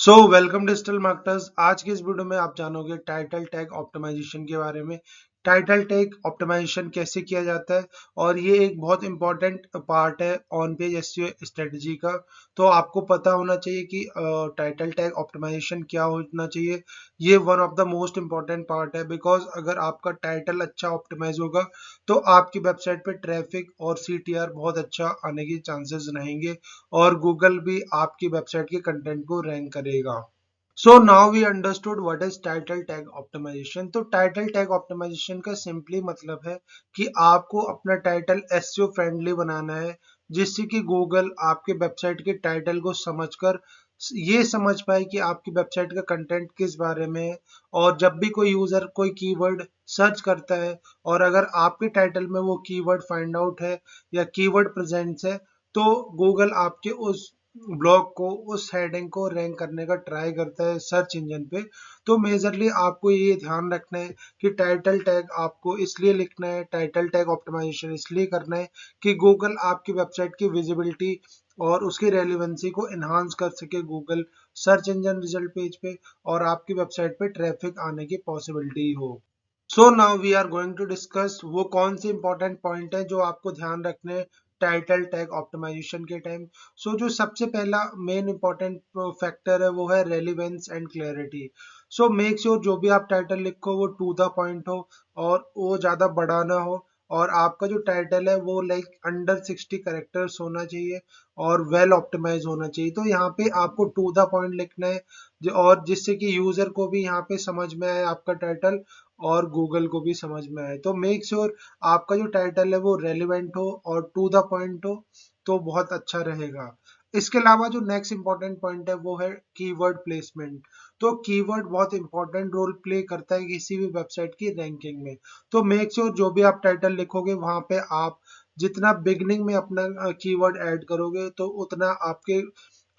So welcome digital marketers. आज की इस वीडियो में आप जानोगे टाइटल टैग ऑप्टिमाइजेशन के बारे में। टाइटल टैग ऑप्टिमाइजेशन कैसे किया जाता है और ये एक बहुत इंपॉर्टेंट पार्ट है ऑन पेज एसईओ स्ट्रेटजी का। तो आपको पता होना चाहिए कि टाइटल टैग ऑप्टिमाइजेशन क्या होना चाहिए। ये one of the most important part है बिकॉज अगर आपका टाइटल अच्छा ऑप्टिमाइज होगा तो आपकी वेबसाइट पे ट्रैफिक और सीटीआर बहुत अच्छा आने के चांसेस रहेंगे और गूगल भी आपकी वेबसाइट के कंटेंट को रैंक करेगा। So now we understood what is title tag optimization. तो टाइटल टैग ऑप्टिमाइजेशन का सिंपली मतलब है कि आपको अपना टाइटल एसईओ फ्रेंडली बनाना है, जिससे कि गूगल आपके वेबसाइट के टाइटल को समझकर ये समझ पाए कि आपकी वेबसाइट का कंटेंट किस बारे में है। और जब भी कोई यूजर कोई कीवर्ड सर्च करता है और अगर आपके टाइटल में वो कीवर्ड फाइंड आउट है या कीवर्ड प्रेजेंट्स है, तो गूगल आपके उस ब्लॉग को, उस हेडिंग को रैंक करने का ट्राई करता है सर्च इंजन पे। तो मेजरली आपको ये ध्यान रखना है कि टाइटल टैग आपको इसलिए लिखना है, टाइटल टैग ऑप्टिमाइजेशन इसलिए करना है कि गूगल आपकी वेबसाइट की विजिबिलिटी और उसकी रेलिवेंसी को इन्हांस कर सके Google search engine result page पे और आपकी वेबसाइट पे ट्रैफिक आने की पॉसिबिलिटी हो। So now we are going to discuss वो कौन से इंपॉर्टेंट पॉइंट है जो आपको ध्यान रखने हैं टाइटल टैग ऑप्टिमाइजेशन के टाइम। सो जो सबसे पहला मेन इंपॉर्टेंट फैक्टर है वो है relevance and clarity. So make sure जो भी आप टाइटल लिखो वो टू द पॉइंट हो और वो ज्यादा बड़ा ना हो और आपका जो टाइटल है वो लाइक अंडर 60 कैरेक्टर्स होना चाहिए और वेल ऑप्टिमाइज होना चाहिए। तो यहाँ पे आपको टू द पॉइंट लिखना है और जिससे कि यूजर को भी यहाँ पे समझ में आए आपका टाइटल और गूगल को भी समझ में आए। तो मेक श्योर आपका जो टाइटल है वो रेलिवेंट हो और टू द पॉइंट हो, तो बहुत अच्छा रहेगा। इसके अलावा जो नेक्स्ट इंपॉर्टेंट पॉइंट है वो है कीवर्ड प्लेसमेंट। तो कीवर्ड बहुत इंपॉर्टेंट रोल प्ले करता है किसी भी वेबसाइट की रैंकिंग में। तो मेक श्योर जो भी आप टाइटल लिखोगे वहां पे आप जितना बिगनिंग में अपना कीवर्ड ऐड करोगे तो उतना आपके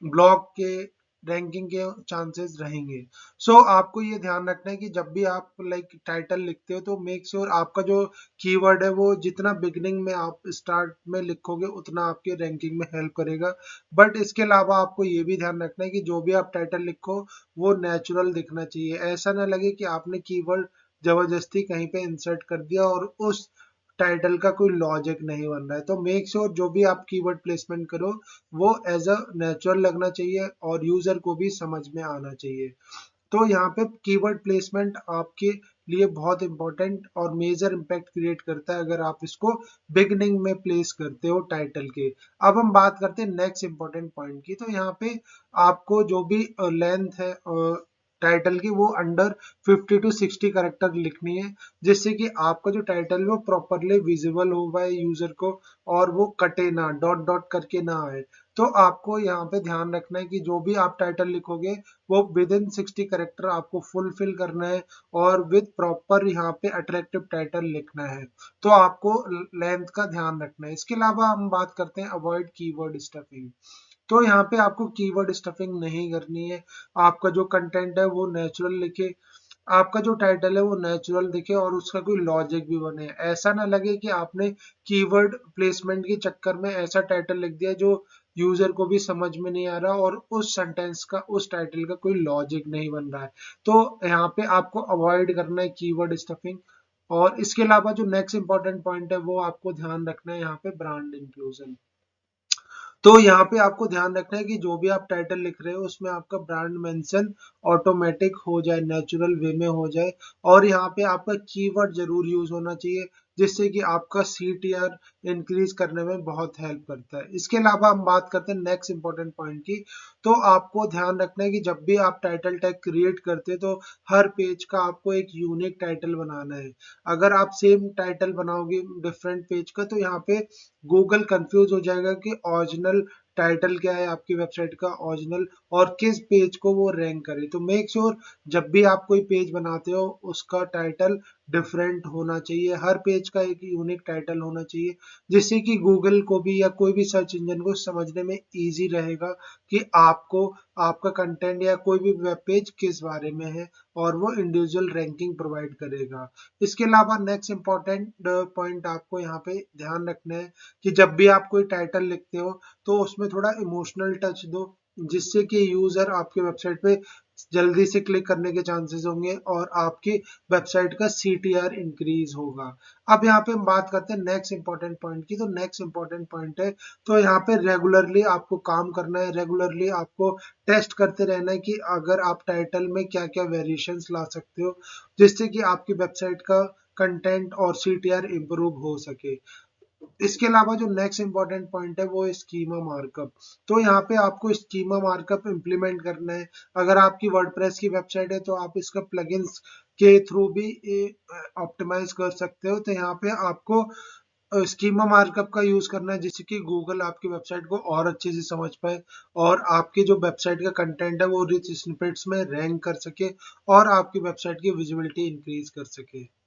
ब्लॉग के रैंकिंग के चांसेस रहेंगे। सो आपको ये ध्यान रखना है कि जब भी आप लाइक टाइटल लिखते हो तो मेक श्योर आपका जो कीवर्ड है वो जितना बिगनिंग में आप स्टार्ट में लिखोगे उतना आपके रैंकिंग में हेल्प करेगा। बट इसके अलावा आपको ये भी ध्यान रखना है कि जो भी आप टाइटल लिखो वो नेचुरल दिखना चाहिए। ऐसा ना लगे कि आपने कीवर्ड जबरदस्ती कहीं पे इंसर्ट कर दिया और उस टाइटल का कोई लॉजिक नहीं बन रहा है। तो मेक श्योर जो भी आप कीवर्ड प्लेसमेंट करो वो एज अ नेचुरल लगना चाहिए और यूजर को भी समझ में आना चाहिए। तो यहाँ पे कीवर्ड प्लेसमेंट आपके लिए बहुत इंपॉर्टेंट और मेजर इम्पैक्ट क्रिएट करता है अगर आप इसको बिगनिंग में प्लेस करते हो टाइटल के। अब हम बात करते हैं नेक्स्ट इंपॉर्टेंट पॉइंट की। तो यहाँ पे आपको जो भी लेंथ है टाइटल की वो अंडर 50 टू 60 करेक्टर लिखनी है, जिससे कि आपका जो टाइटल है वो प्रॉपरली विजिबल हो पाए यूजर को और वो कटे ना, डॉट डॉट करके ना आए। तो आपको यहाँ पे ध्यान रखना है कि जो भी आप टाइटल लिखोगे वो विद इन 60 करेक्टर आपको फुलफिल करना है और विद प्रॉपर यहाँ पे अट्रैक्टिव टाइटल लिखना है। तो आपको लेंथ का ध्यान रखना है। इसके अलावा हम बात करते हैं अवॉइड कीवर्ड स्टफिंग। तो यहाँ पे आपको कीवर्ड स्टफिंग नहीं करनी है। आपका जो कंटेंट है वो नेचुरल लिखे, आपका जो टाइटल है वो नेचुरल दिखे और उसका कोई लॉजिक भी बने। ऐसा ना लगे कि आपने कीवर्ड प्लेसमेंट के चक्कर में ऐसा टाइटल लिख दिया जो यूजर को भी समझ में नहीं आ रहा और उस सेंटेंस का, उस टाइटल का कोई लॉजिक नहीं बन रहा है। तो यहाँ पे आपको अवॉइड करना है कीवर्ड स्टफिंग। और इसके अलावा जो नेक्स्ट इंपॉर्टेंट पॉइंट है वो आपको ध्यान रखना है यहाँ पे ब्रांड इंक्लूजन। तो यहाँ पे आपको ध्यान रखना है कि जो भी आप टाइटल लिख रहे हो उसमें आपका ब्रांड मेंशन ऑटोमेटिक हो जाए, नेचुरल वे में हो जाए और यहाँ पे आपका कीवर्ड जरूर यूज होना चाहिए, जिससे कि आपका सीटीआर इंक्रीज करने में बहुत हेल्प करता है। इसके अलावा हम बात करते हैं नेक्स्ट इंपॉर्टेंट पॉइंट की। तो आपको ध्यान रखना है कि जब भी आप टाइटल टैग क्रिएट करते हैं तो हर पेज का आपको एक यूनिक टाइटल बनाना है। अगर आप सेम टाइटल बनाओगे डिफरेंट पेज का तो यहाँ पे गूगल कंफ्यूज हो जाएगा कि ओरिजिनल टाइटल क्या है आपकी वेबसाइट का ओरिजिनल और किस पेज को वो रैंक करे। तो मेक श्योर जब भी आप कोई पेज बनाते हो उसका टाइटल डिफरेंट होना चाहिए, हर पेज का एक यूनिक टाइटल होना चाहिए, जिससे कि गूगल को भी या कोई भी सर्च इंजन को समझने में इजी रहेगा कि आपको आपका कंटेंट या कोई भी वेब पेज किस बारे में है और वो इंडिविजुअल रैंकिंग प्रोवाइड करेगा। इसके अलावा नेक्स्ट इंपॉर्टेंट पॉइंट आपको यहाँ पे ध्यान रखना है कि जब भी आप कोई टाइटल लिखते हो तो उसमें थोड़ा इमोशनल टच दो जिससे कि यूजर आपके वेबसाइट पे जल्दी से क्लिक करने के चांसेस होंगे और आपकी वेबसाइट का CTR इंक्रीज होगा। अब यहाँ पे हम बात करते हैं नेक्स्ट इंपॉर्टेंट पॉइंट की। तो नेक्स्ट इंपॉर्टेंट पॉइंट है, तो यहाँ पे रेगुलरली आपको काम करना है, रेगुलरली आपको टेस्ट करते रहना है कि अगर आप टाइटल में क्या क्या वेरिएशंस ला सकते हो जिससे कि आपकी वेबसाइट का कंटेंट और CTR इंप्रूव हो सके। इसके अलावा जो नेक्स्ट इंपॉर्टेंट पॉइंट है वो है स्कीमा मार्कअप। तो यहाँ पे आपको स्कीमा मार्कअप इम्प्लीमेंट करना है। अगर आपकी वर्डप्रेस की वेबसाइट है तो आप इसका प्लगइन्स के थ्रू भी ऑप्टिमाइज कर सकते हो। तो यहाँ पे आपको स्कीमा मार्कअप का यूज करना है जिससे कि गूगल आपकी वेबसाइट को और अच्छे से समझ पाए और आपकी जो वेबसाइट का कंटेंट है वो रिच स्निपेट्स में रैंक कर सके और आपकी वेबसाइट की विजिबिलिटी इंक्रीज कर सके।